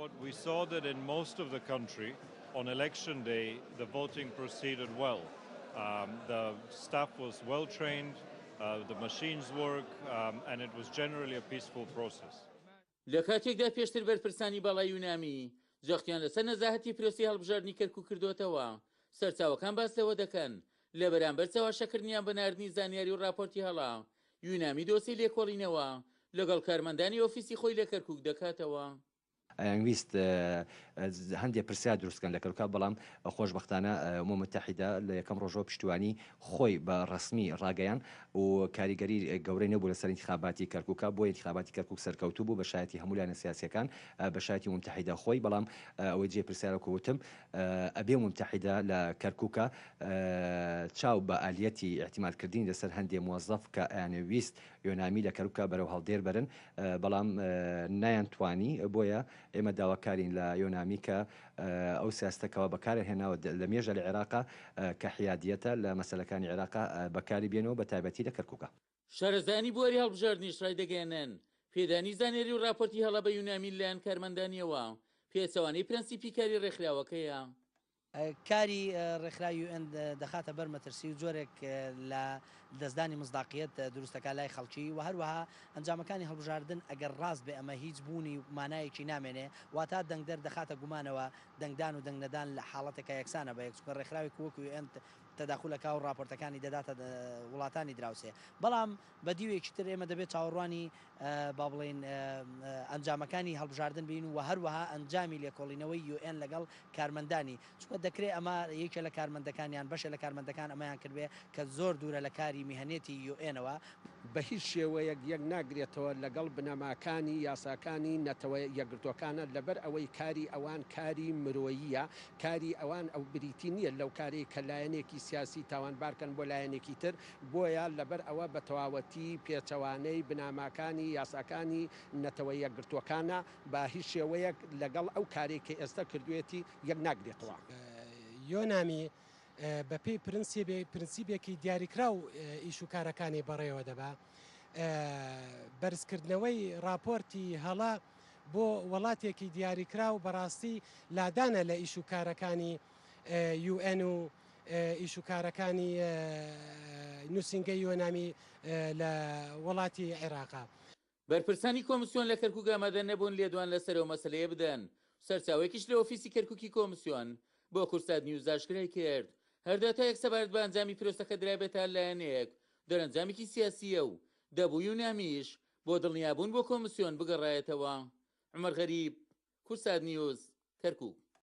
What we saw that in most of the country, on election day, the voting proceeded well. The staff was well trained, the machines work, and it was generally a peaceful process. لە کاتێکدا پێشتر بەرپرسانی باڵای یونامی جەختیان لەسەر نەزاهەتی پرۆسی هەڵبژاردننی کەرکووک کردوتەوە سەرچاوەکان باس لەوە دەکەن لە بەرامبەر چاوەشەکردنیان بە ناردنی زانیاری و راپۆرتی هەڵا یونامی دۆسی لێکۆڵینەوە لەگەڵ کارمەندانی ئۆفیسی خۆی لە کەرکووک دەکاتەوە. ویست هەندێک پرسیار دروستکەن لە کەرکووک بەڵام خۆشبەختانە ئەمم متحیدە لە یەکەم ڕۆژەوە پشتیوانی خۆی بە ڕسمی ڕاگەیان و کاریگەری گەورەی نەبوو لەسەر انتخاباتی کەرکووکە بۆ انتخاباتی کەرکووک سەرکەوتوو بوو بە شایەتی هەموو لایەنە سیاسیەکان بە شایەتی متحیدە خۆی بەڵام ئەوەی جێ پرسیارەکە وتم ئەبێ متحیدە لە کەرکووکە چاو بە ئالیەتی احتیمالکردنی لەسەر هەندێک موەزەف کە ئەیانویست یۆنامی لە کەرکووکە بەرەو هەڵدێر بەرن بەڵام نایانتوانی بۆیە ئێمە داواکارین لە یۆنامی کە ئەو سیاستەکەەوە بەکارە هێناوە لە مێژە لە عێراقا کە حیادیەتە لە مەسەلەکانی عێراقا بەکاری بێنەوە بە تایبەتی لە کەرکووکە. شارەزانی بۆری هەڵبژاردننیش ڕای دەگەێنن پێدانی زانێری و راپۆرتی هەڵە بە یونامی لایەن کارمەندانیەوە پێچەوانەی پرەنسیپی کاری ڕێکخراوەکەیە. کاری ڕێکخراوی UN دەخاتە بەر مەترسی و جۆرێک لە دەستدانی مزداقیت دروستەکە لای خەڵکی و هەروەها ئەنجامەکانی هەڵبژاردن ئەگەر ڕاست بێ ئەمە هیچ بوونی مانایەکی نامێنێ واتە دەنگدەر دەخاتە گومانەوە دەنگدان و دەنگنەدان لە حاڵەتێکە یەکسانە بە یەکسوکە ڕێکخراوی وەکو UN تەداخولەکە و راپۆرتەکانی دەداتە وڵاتانی دراوسێ بەڵام بە دیوێکی تر ئێمە دەبێت چاوەڕوانی با بڵێن ئەنجامەکانی هەڵبژاردن بین و هەروەها ئەنجامی لێکۆڵینەوەی UN لەگەڵ کارمەندانی چونکە دەکرێت ئەمە یەکێ لە کارمەندەکانیان بەشە لە کارمەندەکان ئەمەیان کردوێ کە زۆر دوورە لە کاری میهنێتی UN-ەوە بە هیچ شێوەیەک یەک ناگرێتەوە لەگەڵ بنەماکانی یاساکانی نەتەوە یەکگرتوەکانە لەبەر ئەوەی کاری ئەوان کاری مرۆییە کاری ئەوان ئەو بریتی نییە لەو کاری کە لایەنێکی سیاسی تاوانبارکەن بۆ لایەنێکی تر بۆیە لەبەر ئەوە بە تەواوەتی پێچەوانەی بناماکانی یاساکانی نەتەوە یەکگرتوەکانە بە هیچ شێوەیەک لەگەڵ ئەو کارێکی ئێستا کردوێتی یەک ناگرێتەوە. یۆنامی بەپێی پرنسیبێکی دیاریکرا و ئیش و کارەکانی بەڕێوە دەبا بەرزکردنەوەی راپۆرتی هەڵا بۆ وڵاتێکی دیاریکرا و بەڕاستی لادانە لە ئیش و کارەکانی UN و ئیش و کارەکانی نووسنگە یۆنامی لە وڵاتی عێراقا. بەرپرسانی کۆمسیۆن لە کەرکووک ئامادە نەبوون لێدوان لەسەرەوە مەسەلەیە بدەن سەرچاوێکیش لە ئۆفیسی کەرکووکی کۆمسیۆن بۆ کورسات نیوز داشکرای کرد هەردەتا یەک سەبارەت بە ئەنجامی پیرۆستەکە درابێتە لایەنێک دەرەنجامێکی سیاسیە و دەبوو یونامیش بۆ دڵنیابوون بۆ کۆمسیۆن بگەڕایەتەوە. عومەر غەریب، کورسات نیوز، کەرکووک.